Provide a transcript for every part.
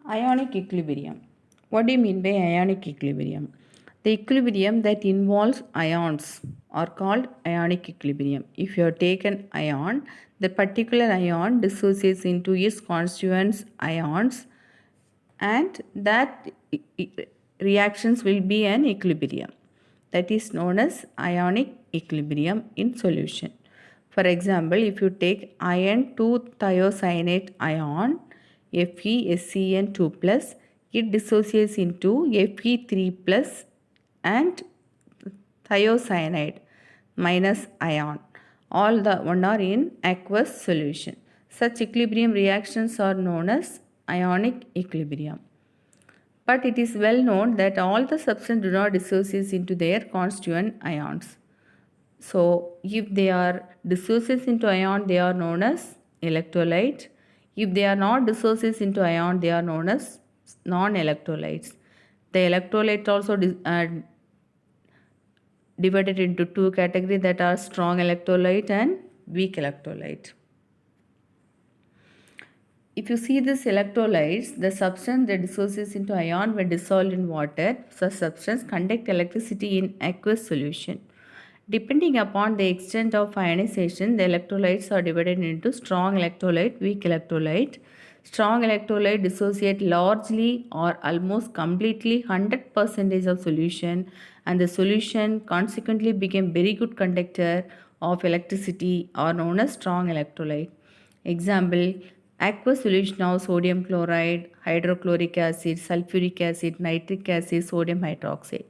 Ionic equilibrium. What do you mean by ionic equilibrium? The equilibrium that involves ions are called ionic equilibrium. If you take an ion, the particular ion dissociates into its constituents ions, and that reactions will be an equilibrium. That is known as ionic equilibrium in solution. For example, if you take iron 2 thiocyanate ion FeSCN2 plus, it dissociates into Fe3 plus and thiocyanide minus ion. All the one are in aqueous solution. Such equilibrium reactions are known as ionic equilibrium. But it is well known that all the substances do not dissociate into their constituent ions. So, if they are dissociates into ion, they are known as electrolyte. If they are not dissociates into ion, they are known as non-electrolytes. The electrolyte also divided into two categories, that are strong electrolyte and weak electrolyte. If you see this electrolytes, the substance that dissociates into ion when dissolved in water, such substance conduct electricity in aqueous solution. Depending upon the extent of ionization, the electrolytes are divided into strong electrolyte, weak electrolyte. Strong electrolyte dissociate largely or almost completely 100% of solution, and the solution consequently became very good conductor of electricity, are known as strong electrolyte. Example, aqueous solution of sodium chloride, hydrochloric acid, sulfuric acid, nitric acid, sodium hydroxide.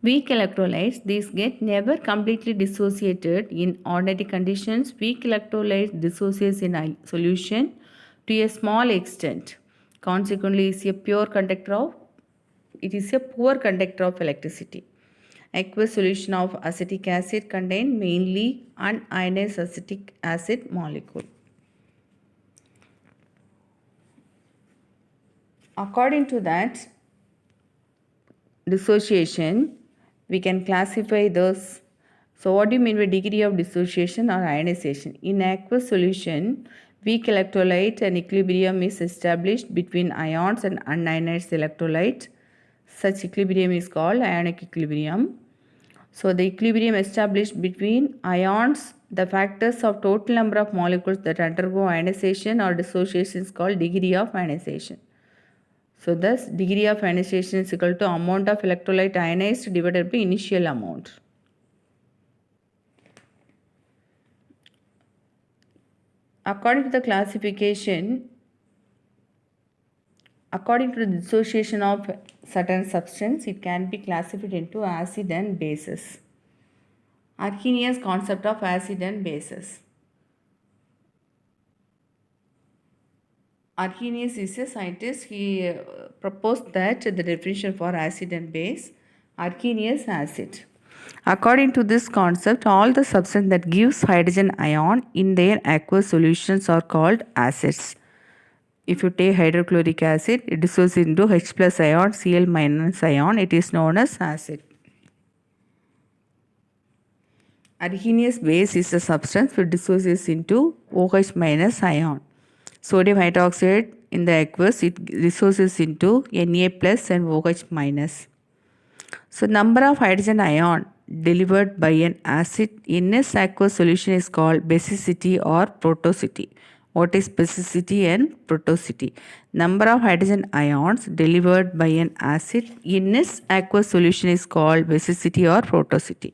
Weak electrolytes, these get never completely dissociated in ordinary conditions. Weak electrolytes dissociates in solution to a small extent. Consequently, it is a poor conductor of electricity. Aqueous solution of acetic acid contain mainly unionized acetic acid molecule. According to that dissociation, we can classify those. So, what do you mean by degree of dissociation or ionization? In aqueous solution, weak electrolyte and equilibrium is established between ions and unionized electrolyte. Such equilibrium is called ionic equilibrium. So, the equilibrium established between ions, the factors of total number of molecules that undergo ionization or dissociation is called degree of ionization. So, thus degree of ionization is equal to amount of electrolyte ionized divided by initial amount. According to the classification, according to the dissociation of certain substance, it can be classified into acid and bases. Arrhenius concept of acid and bases. Arrhenius is a scientist. He proposed that the definition for acid and base, Arrhenius acid. According to this concept, all the substances that gives hydrogen ion in their aqueous solutions are called acids. If you take hydrochloric acid, it dissociates into H plus ion, Cl minus ion. It is known as acid. Arrhenius base is a substance which dissociates into OH minus ion. Sodium hydroxide in the aqueous, it dissociates into Na plus and OH minus. So, number of hydrogen ion delivered by an acid in its aqueous solution is called basicity or protoicity. What is basicity and protoicity? Number of hydrogen ions delivered by an acid in its aqueous solution is called basicity or protoicity.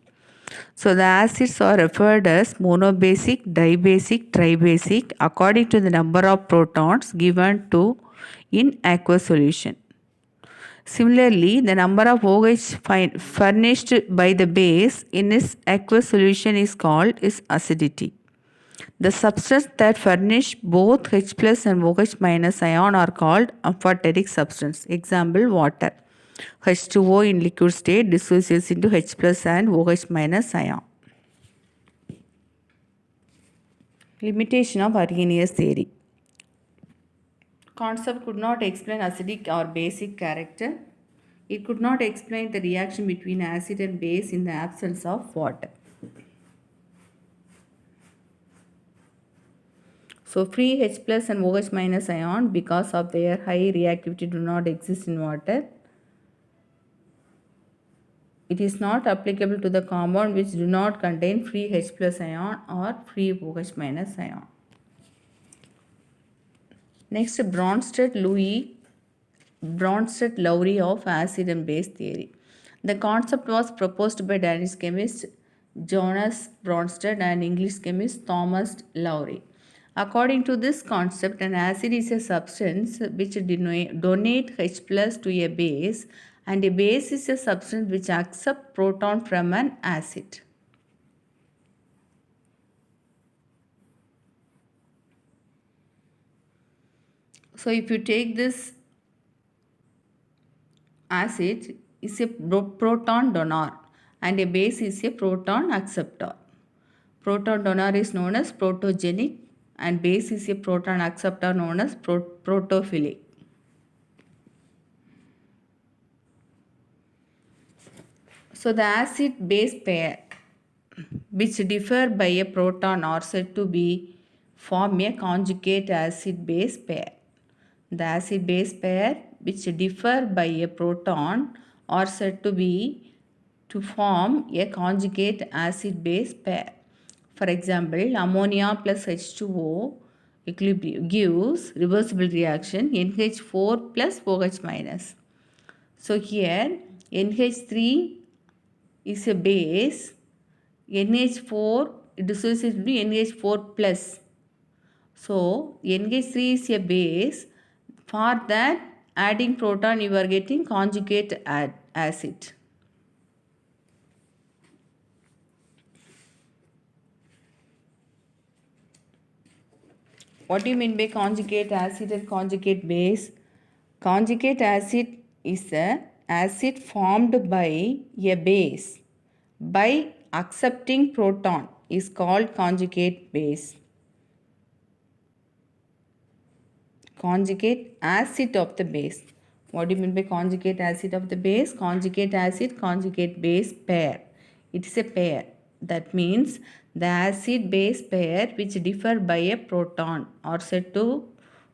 So, the acids are referred as monobasic, dibasic, tribasic according to the number of protons given to in aqueous solution. Similarly, the number of OH furnished by the base in its aqueous solution is called its acidity. The substance that furnish both H plus and OH minus ion are called amphoteric substance. Example, water. H2O in liquid state dissociates into H plus and OH minus ion. Limitation of Arrhenius theory. Concept could not explain acidic or basic character. It could not explain the reaction between acid and base in the absence of water. So free H plus and OH minus ion, because of their high reactivity, do not exist in water. It is not applicable to the compound which do not contain free H plus ion or free OH minus ion. Next, Bronsted-Lowry of acid and base theory. The concept was proposed by Danish chemist Jonas Bronsted and English chemist Thomas Lowry. According to this concept, an acid is a substance which donate H plus to a base, and a base is a substance which accepts proton from an acid. So if you take this acid is a proton donor and a base is a proton acceptor. Proton donor is known as protogenic and base is a proton acceptor known as protophilic. So the acid base pair which differ by a proton are said to be form a conjugate acid base pair. The acid base pair which differ by a proton are said to form a conjugate acid base pair. For example, ammonia plus H2O gives reversible reaction NH4 plus OH minus. So here NH3 is a base, NH4 dissociates into NH4 plus. So NH3 is a base. For that adding proton you are getting conjugate acid. What do you mean by conjugate acid and conjugate base? Conjugate acid is a acid formed by a base by accepting proton is called conjugate base. Conjugate acid of the base. What do you mean by conjugate acid of the base? Conjugate acid, conjugate base pair. It is a pair. That means the acid base pair which differ by a proton are said to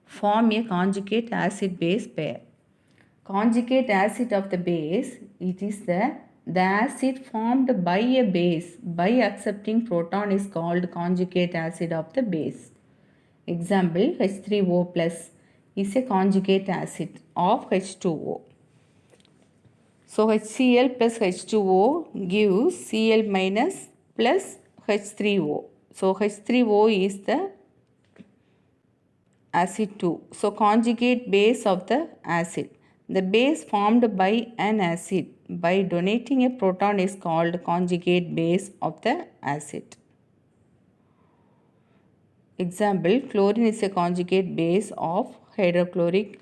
form a conjugate acid base pair. Conjugate acid of the base, it is the acid formed by a base by accepting proton is called conjugate acid of the base. Example, H3O plus is a conjugate acid of H2O. So HCl plus H2O gives Cl minus plus H3O. So H3O is the acid 2. So conjugate base of the acid. The base formed by an acid by donating a proton is called conjugate base of the acid. Example, chlorine is a conjugate base of hydrochloric.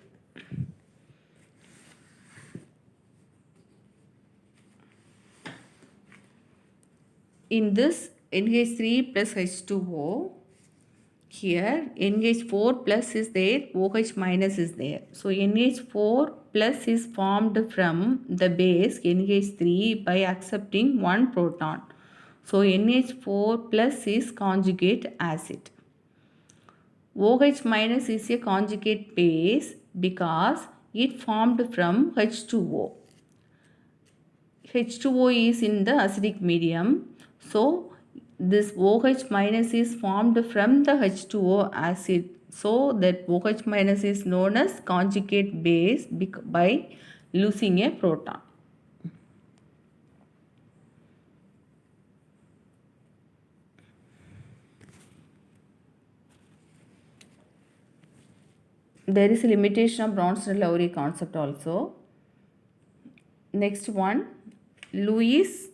In this NH3 plus H2O, here NH4 plus is there, OH minus is there. So NH4 plus is formed from the base NH3 by accepting one proton. So NH4 plus is conjugate acid. OH minus is a conjugate base because it formed from H2O. H2O is in the acidic medium. So this OH minus is formed from the H2O acid. So that OH minus is known as conjugate base by losing a proton. There is a limitation of Bronsted-Lowry concept also. Next one, Lewis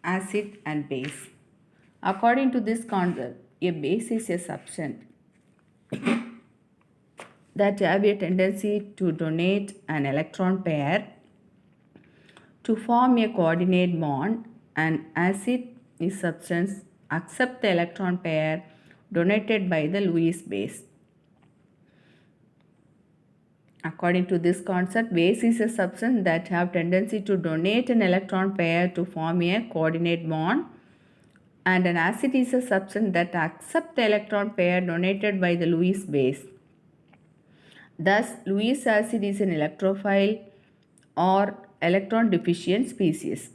acid and base. According to this concept, a base is a substance that have a tendency to donate an electron pair to form a coordinate bond, and acid is substance accept the electron pair donated by the Lewis base. According to this concept, base is a substance that have tendency to donate an electron pair to form a coordinate bond, And an acid is a substance that accepts the electron pair donated by the Lewis base. Thus, Lewis acid is an electrophile or electron deficient species.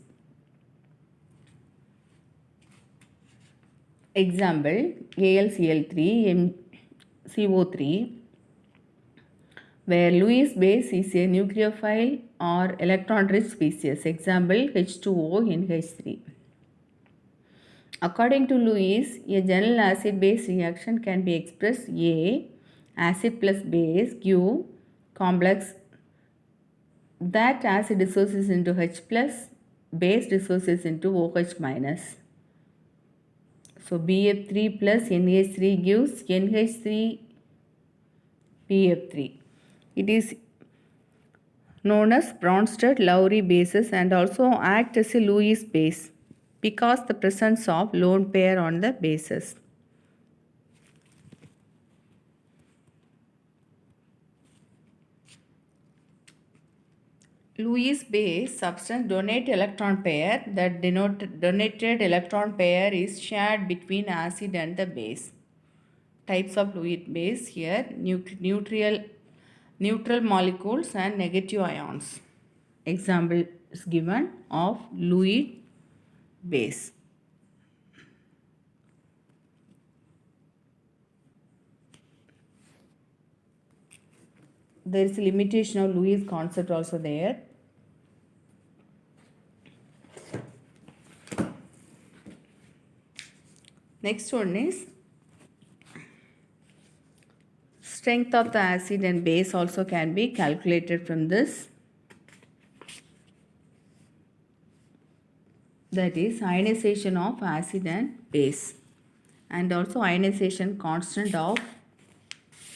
Example, AlCl3, MCO3, where Lewis base is a nucleophile or electron-rich species. Example, H2O, NH3. According to Lewis, a general acid-base reaction can be expressed A, acid plus base, give complex that acid dissociates into H plus, base dissociates into OH minus. So BF3 plus NH3 gives NH3 BF3. It is known as Bronsted-Lowry bases and also act as a Lewis base because the presence of lone pair on the bases. Lewis base substance donate electron pair. That donated electron pair is shared between acid and the base. Types of Lewis base here: neutral molecules and negative ions. Example is given of Lewis base. There is a limitation of Lewis concept also there. Next one is strength of the acid and base also can be calculated from this. That is ionization of acid and base, and also ionization constant of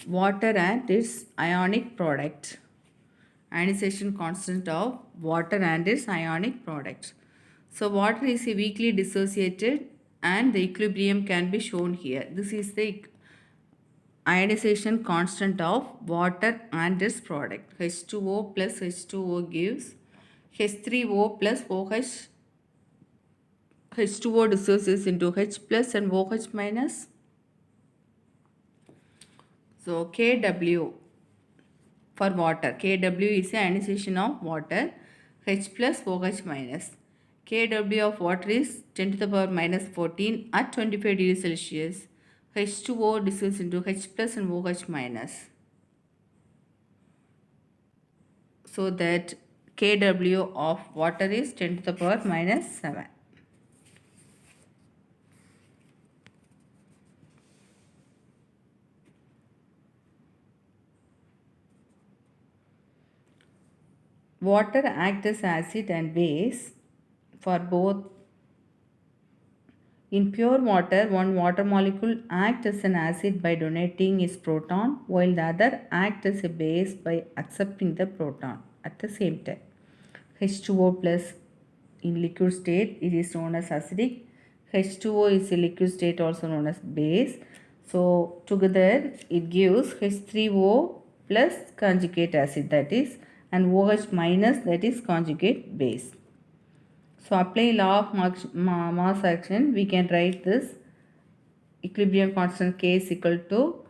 water and its ionic product. Ionization constant of water and its ionic product. So water is weakly dissociated and the equilibrium can be shown here. This is the ionization constant of water and its product. H2O plus H2O gives H3O plus OH. H2O dissociates into H plus and OH minus. So Kw for water. Kw is the ionization of water. H plus OH minus. Kw of water is 10 to the power minus 14 at 25 degrees Celsius. H2O dissociates into H plus and OH minus. So that Kw of water is 10 to the power minus 7. Water acts as acid and base for both. In pure water, one water molecule acts as an acid by donating its proton, while the other acts as a base by accepting the proton at the same time. H2O plus in liquid state, it is known as acidic. H2O is a liquid state also known as base. So together it gives H3O plus conjugate acid, that is, and OH minus, that is conjugate base. So applying law of mass action, we can write this equilibrium constant K is equal to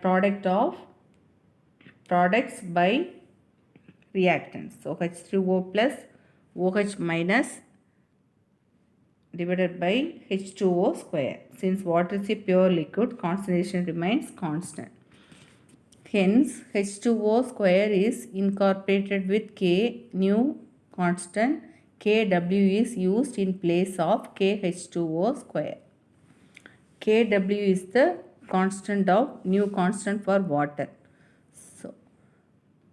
product of products by reactants. So H3O plus OH minus divided by H2O square. Since water is a pure liquid, concentration remains constant. Hence, H2O square is incorporated with K new constant. Kw is used in place of KH2O square. Kw is the constant of new constant for water. So,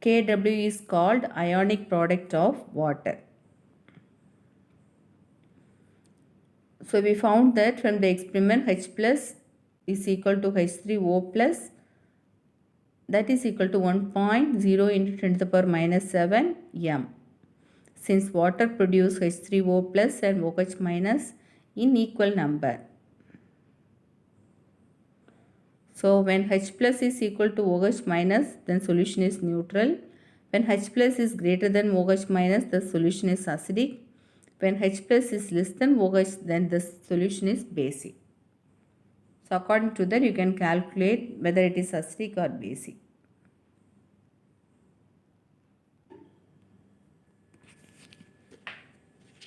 Kw is called ionic product of water. So, we found that from the experiment H plus is equal to H3O plus, that is equal to 1.0 into 10 to the power minus 7 m. Since water produces H3O plus and OH minus in equal number. So when H plus is equal to OH minus, then solution is neutral. When H plus is greater than OH minus, the solution is acidic. When H plus is less than OH, then the solution is basic. So according to that, you can calculate whether it is acidic or basic.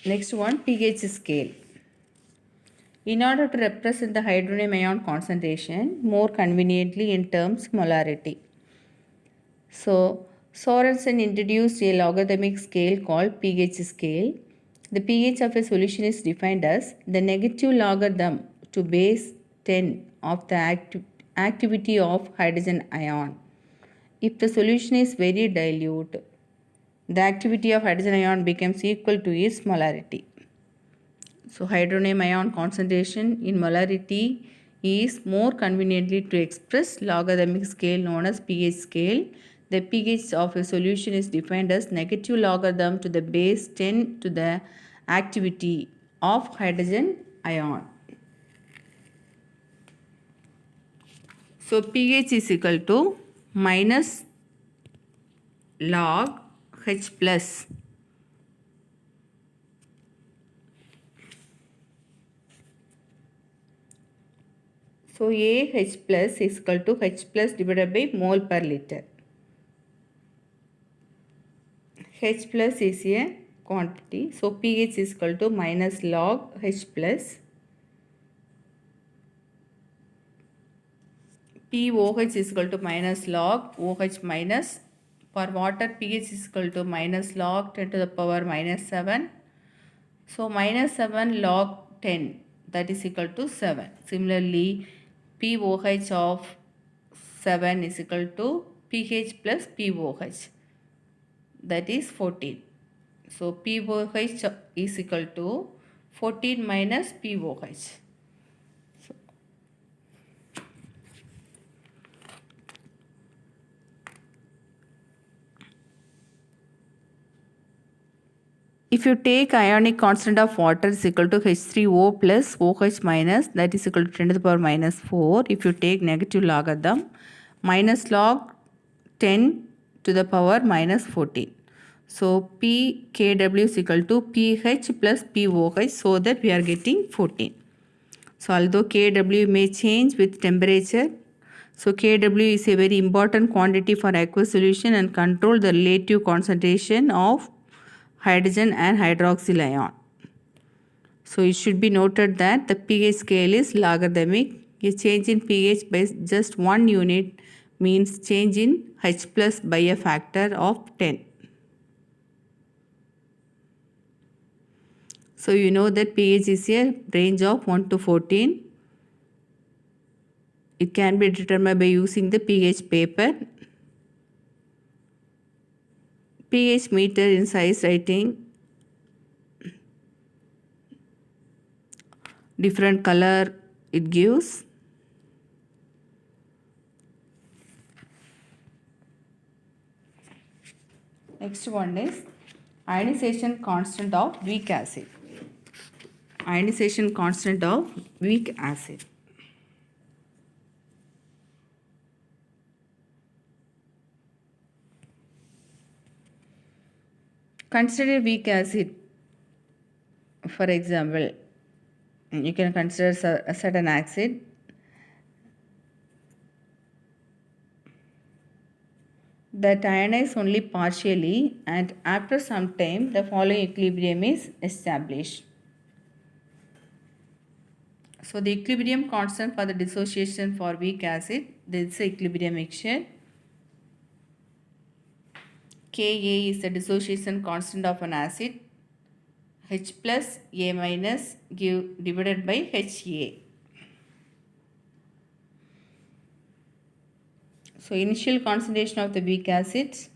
Next one, pH scale. In order to represent the hydronium ion concentration more conveniently in terms molarity. So Sorensen introduced a logarithmic scale called pH scale. The pH of a solution is defined as the negative logarithm to base 10 of the activity of hydrogen ion. If the solution is very dilute, the activity of hydrogen ion becomes equal to its molarity. So hydronium ion concentration in molarity is more conveniently to express logarithmic scale known as pH scale. The pH of a solution is defined as negative logarithm to the base 10 to the activity of hydrogen ion. So pH is equal to minus log H plus. So AH plus is equal to H plus divided by mole per liter. H plus is a quantity. So pH is equal to minus log H plus. POH is equal to minus log OH minus. For water, pH is equal to minus log 10 to the power minus 7. So minus 7 log 10, that is equal to 7. Similarly, POH of 7 is equal to pH plus POH, that is 14. So POH is equal to 14 minus POH. If you take ionic constant of water is equal to H3O plus OH minus, that is equal to 10 to the power minus 4. If you take negative logarithm, minus log 10 to the power minus 14. So pKW is equal to pH plus POH, so that we are getting 14. So although Kw may change with temperature, so Kw is a very important quantity for aqueous solution and control the relative concentration of hydrogen and hydroxyl ion. So it should be noted that the pH scale is logarithmic. A change in pH by just 1 unit means change in H plus by a factor of 10. So you know that pH is a range of 1 to 14. It can be determined by using the pH paper. pH meter in size writing, different color it gives. Next one is ionization constant of weak acid. Ionization constant of weak acid. Consider weak acid. For example, you can consider a certain acid that ionize only partially, and after some time the following equilibrium is established. So the equilibrium constant for the dissociation for weak acid, this is equilibrium mixture. Ka is the dissociation constant of an acid. H plus A minus divided by HA. So initial concentration of the weak acids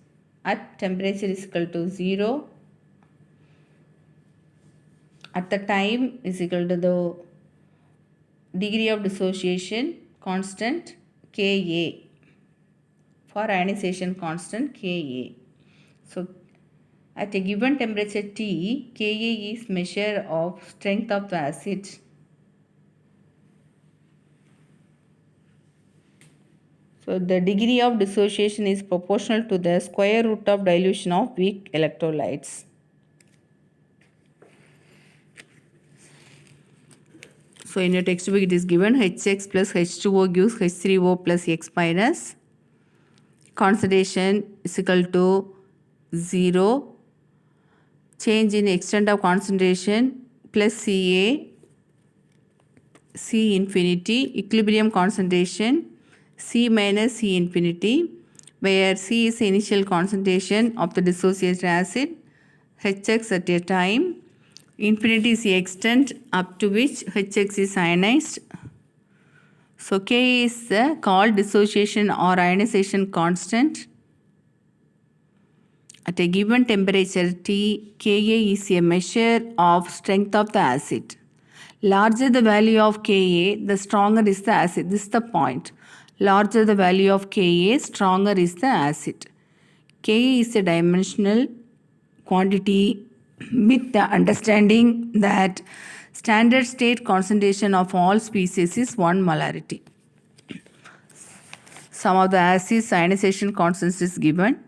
at temperature is equal to 0. At the time is equal to the degree of dissociation constant Ka, for ionization constant Ka. So at a given temperature T, Ka is measure of strength of the acid. So the degree of dissociation is proportional to the square root of dilution of weak electrolytes. So in your textbook it is given HX plus H2O gives H3O plus X minus. Concentration is equal to 0. Change in extent of concentration plus Ca, C infinity. Equilibrium concentration C minus C infinity, where C is the initial concentration of the dissociated acid, Hx at a time. Infinity is the extent up to which Hx is ionized. So K is the called dissociation or ionization constant. At a given temperature T, Ka is a measure of strength of the acid. Larger the value of Ka, the stronger is the acid. This is the point. Larger the value of Ka, stronger is the acid. Ka is a dimensional quantity with the understanding that standard state concentration of all species is 1 molarity. Some of the acids ionization constants is given.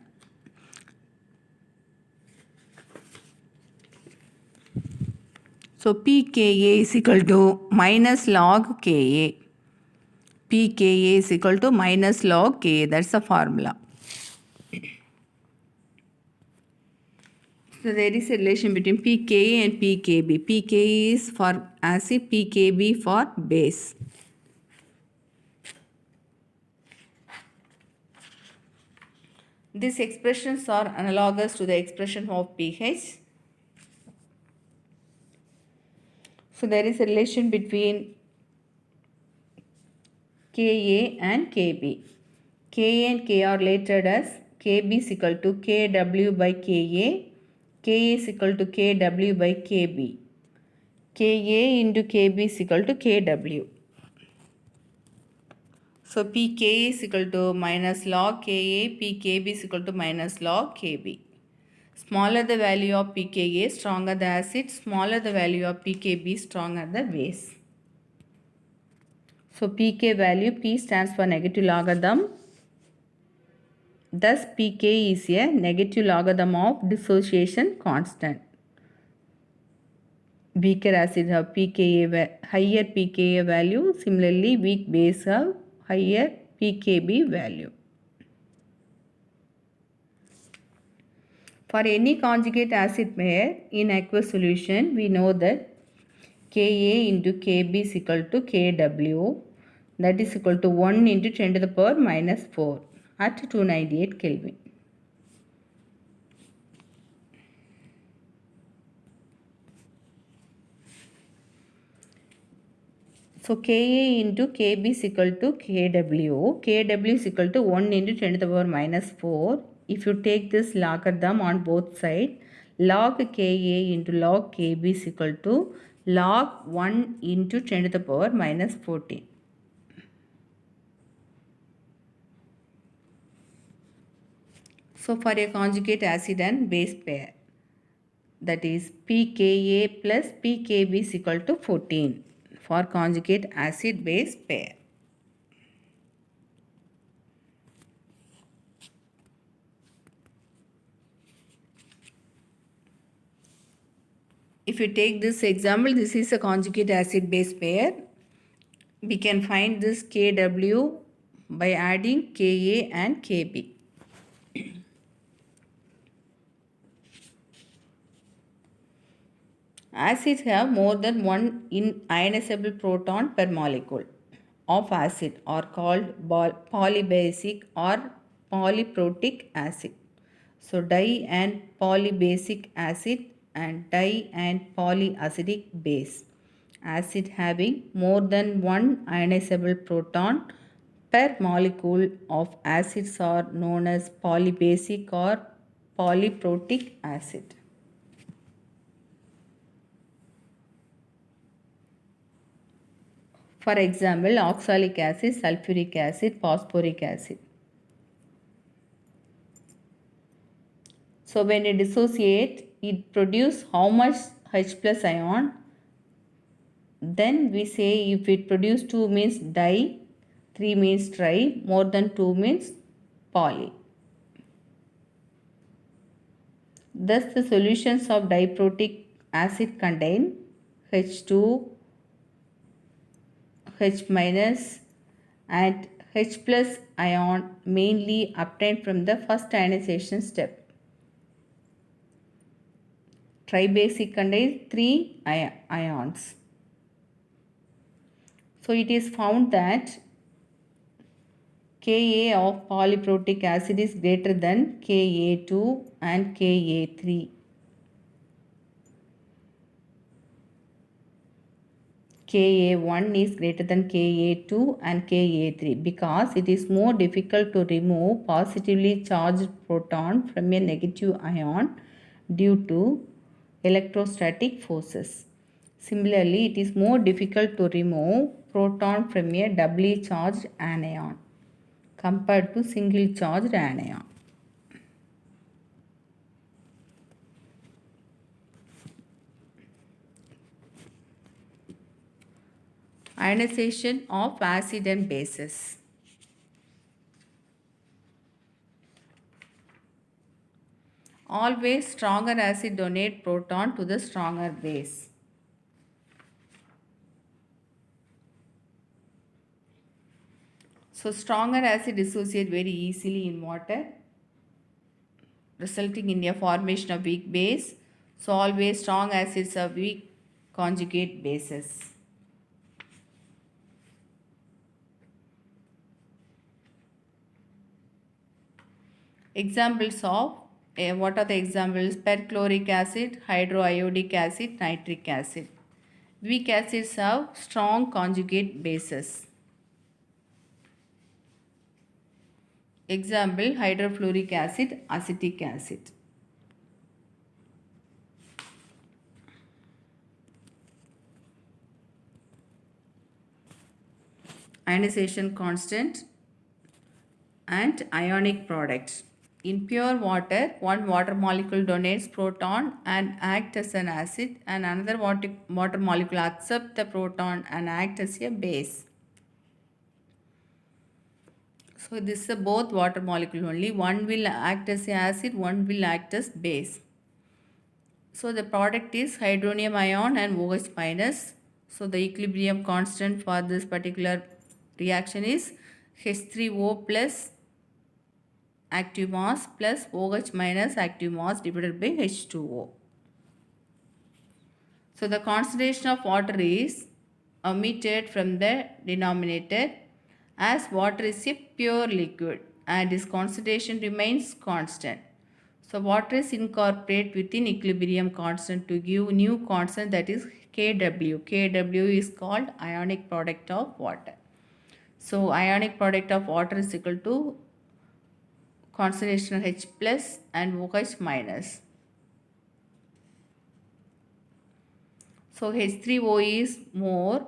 So pKa is equal to minus log Ka. pKa is equal to minus log Ka. That's the formula. So there is a relation between pKa and pKb. pKa is for acid, pKb for base. These expressions are analogous to the expression of pH. So there is a relation between Ka and Kb. Ka and K are related as Kb is equal to Kw by Ka. Ka is equal to Kw by Kb. Ka into Kb is equal to Kw. So pK is equal to minus log Ka, pKb is equal to minus log Kb. Smaller the value of pKa, stronger the acid. Smaller the value of pKb, stronger the base. So pK value, P stands for negative logarithm. Thus pK is a negative logarithm of dissociation constant. Weaker acid have higher pKa value. Similarly, weak base have higher pKb value. For any conjugate acid pair in aqueous solution, we know that Ka into Kb is equal to Kw, that is equal to 1 into 10 to the power minus 4 at 298 Kelvin. So Ka into Kb is equal to Kw. Kw is equal to 1 into 10 to the power minus 4. If you take this logarithm on both sides, log Ka into log Kb is equal to log 1 into 10 to the power minus 14. So for a conjugate acid and base pair, that is pKa plus pKb is equal to 14 for conjugate acid base pair. If you take this example, this is a conjugate acid base pair. We can find this Kw by adding Ka and Kb. Acids have more than one ionizable proton per molecule of acid are called polybasic or polyprotic acid. So di and polybasic acid and di and polyacidic base. Acid having more than one ionizable proton per molecule of acids are known as polybasic or polyprotic acid. For example, oxalic acid, sulfuric acid, phosphoric acid. So when it dissociate, it produce how much H plus ion? Then we say if it produce 2 means di, 3 means tri, more than 2 means poly. Thus the solutions of diprotic acid contain H2, H minus and H plus ion mainly obtained from the first ionization step. Tribasic contains 3 ions. So it is found that Ka of polyprotic acid is greater than Ka2 and Ka3. Ka1 is greater than Ka2 and Ka3 because it is more difficult to remove positively charged proton from a negative ion due to electrostatic forces. Similarly, it is more difficult to remove proton from a doubly charged anion compared to single charged anion. Ionization of acid and bases. Always stronger acid donate proton to the stronger base. So stronger acid dissociate very easily in water, resulting in a formation of weak base. So always strong acids are weak conjugate bases. Examples of what are the examples? Perchloric acid, hydroiodic acid, nitric acid. Weak acids have strong conjugate bases. Example, hydrofluoric acid, acetic acid. Ionization constant and ionic products. In pure water, one water molecule donates proton and acts as an acid, and another water molecule accepts the proton and acts as a base. So this is both water molecule only. One will act as acid, one will act as base. So the product is hydronium ion and OH minus. So the equilibrium constant for this particular reaction is H3O plus active mass plus OH minus active mass divided by H2O. So the concentration of water is omitted from the denominator as water is a pure liquid and its concentration remains constant. So water is incorporated within equilibrium constant to give new constant, that is Kw. Kw is called ionic product of water. So ionic product of water is equal to concentration of H plus and OH minus. So H3O is more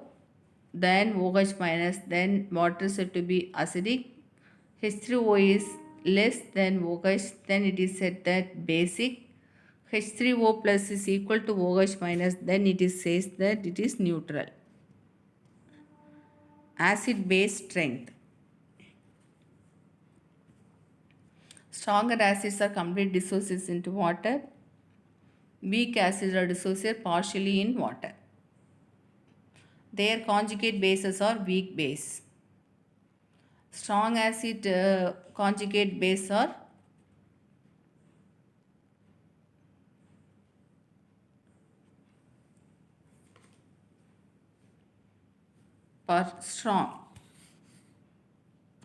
than OH minus, then water is said to be acidic. H3O is less than OH, then it is said that basic. H3O plus is equal to OH minus, then it is says that it is neutral. Acid base strength. Stronger acids are complete dissociated into water. Weak acids are dissociated partially in water. Their conjugate bases are weak base. Strong acid conjugate base are strong.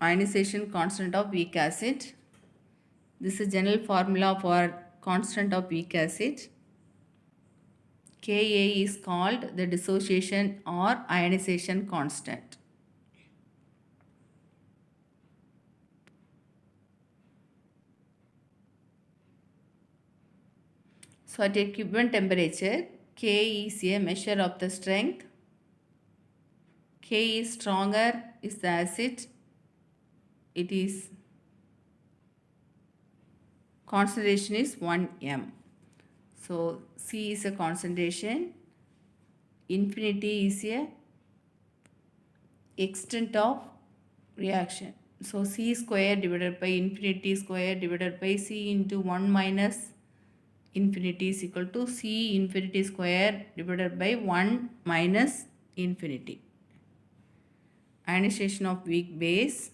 Ionization constant of weak acid. This is general formula for constant of weak acid. Ka is called the dissociation or ionization constant. So at a given temperature, K is a measure of the strength. K is stronger is the acid. It is concentration is 1 m. So C is a concentration. Infinity is a extent of reaction. So C square divided by infinity square divided by C into 1 minus infinity is equal to C infinity square divided by 1 minus infinity. ionization of weak base.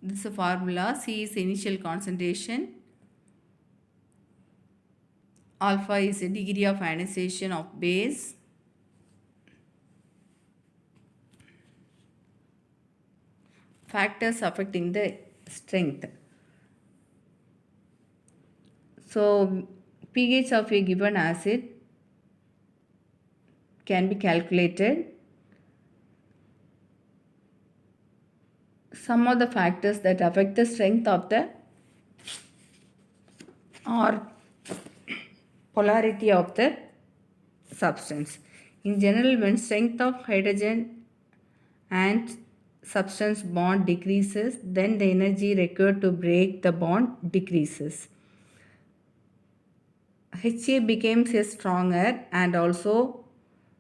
This is a formula. C is initial concentration. Alpha is the degree of ionization of base. Factors affecting the strength. So pH of a given acid can be calculated. Some of the factors that affect the strength of the or polarity of the substance. In general, when strength of hydrogen and substance bond decreases, then the energy required to break the bond decreases. HA becomes stronger, and also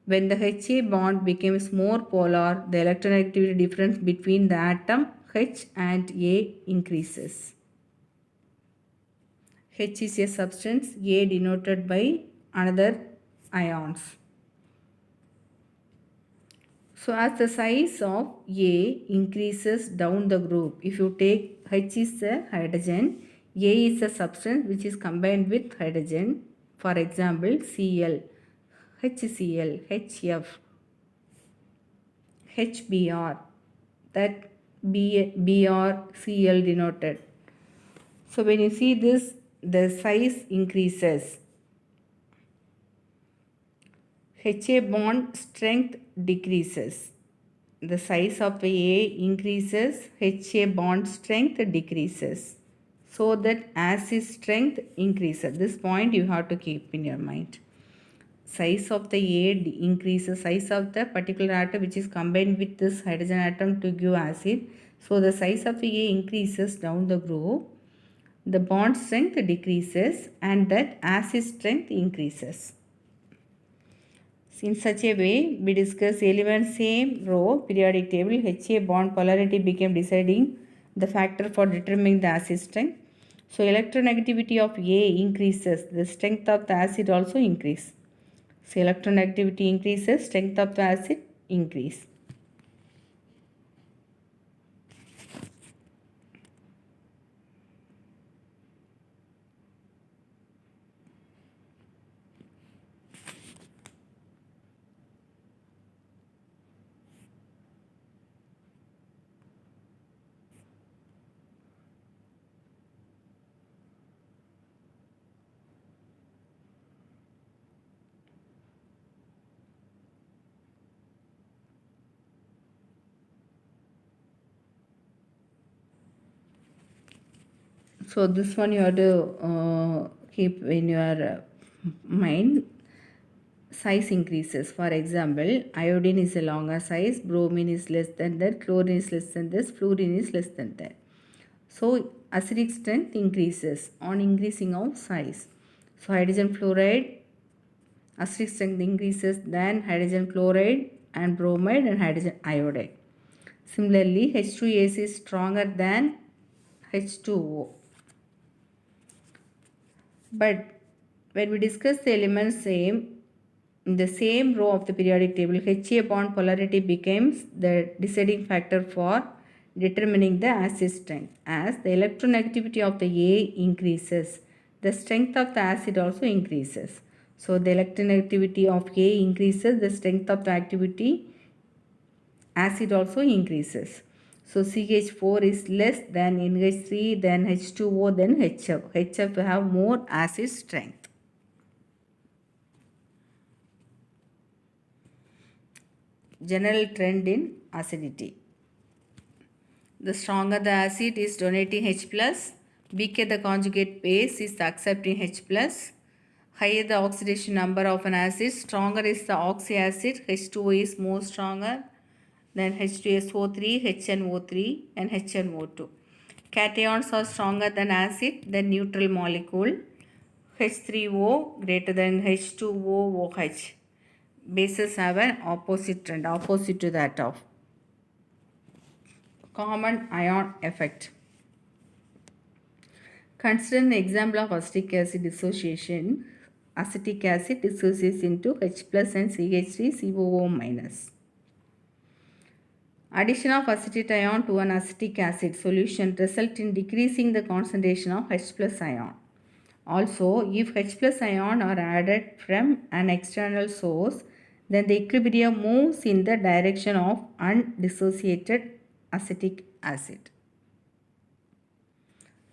when the HA bond becomes more polar, the electronegativity difference between the atom H and A increases. H is a substance, A denoted by another ions. So as the size of A increases down the group, if you take H is a hydrogen, A is a substance which is combined with hydrogen. For example, Cl, HCl, HF, HBr, that Br, Cl denoted. So when you see this, the size increases. HA bond strength decreases. The size of A increases, HA bond strength decreases. So that acid strength increases. This point you have to keep in your mind. Size of the A increases, size of the particular atom which is combined with this hydrogen atom to give acid. So the size of the A increases down the group. The bond strength decreases and that acid strength increases. In such a way, we discuss elements same row periodic table. HA bond polarity became deciding the factor for determining the acid strength. So electronegativity of A increases, the strength of the acid also increase. So electronegativity increases, strength of the acid increase. So this one you have to keep in your mind. Size increases. For example, iodine is a longer size, bromine is less than that, chlorine is less than this, fluorine is less than that. So acidic strength increases on increasing of size. So hydrogen fluoride, acidic strength increases than hydrogen chloride and bromide and hydrogen iodide. Similarly, H2AC is stronger than H2O. But when we discuss the elements same, in the same row of the periodic table, HA bond polarity becomes the deciding factor for determining the acid strength. As the electronegativity of the A increases, the strength of the acid also increases. So the electronegativity of A increases, the strength of the activity acid also increases. So CH4 is less than NH3, then H2O, then HF. HF have more acid strength. General trend in acidity. The stronger the acid is donating H plus, weaker the conjugate base is accepting H plus. Higher the oxidation number of an acid, stronger is the oxyacid. H2O is more stronger than H2SO3, HNO3 and HNO2. Cations are stronger than acid, than neutral molecule. H3O greater than H2OOH. Bases have an opposite trend, opposite to that of common ion effect. Consider an example of acetic acid dissociation. Acetic acid dissociates into H plus and CH3COO minus. Addition of acetate ion to an acetic acid solution result in decreasing the concentration of H plus ion. Also, if H plus ion are added from an external source, then the equilibrium moves in the direction of undissociated acetic acid.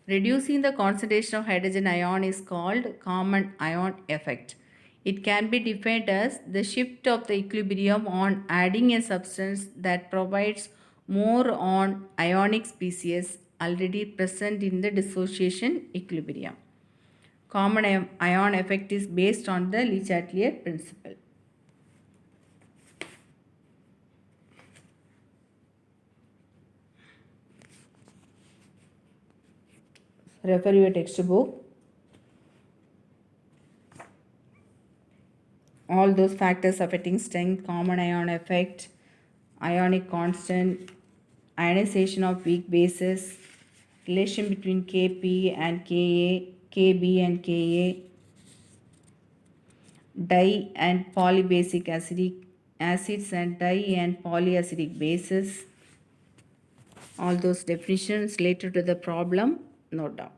Reducing the concentration of hydrogen ion is called common ion effect. It can be defined as the shift of the equilibrium on adding a substance that provides more on ionic species already present in the dissociation equilibrium. Common ion effect is based on the Le Chatelier principle. Refer your textbook. All those factors affecting strength, common ion effect, ionic constant, ionization of weak bases, relation between Kp and Ka, Kb and Ka, di and polybasic acids and di and polyacidic bases. All those definitions related to the problem, note down.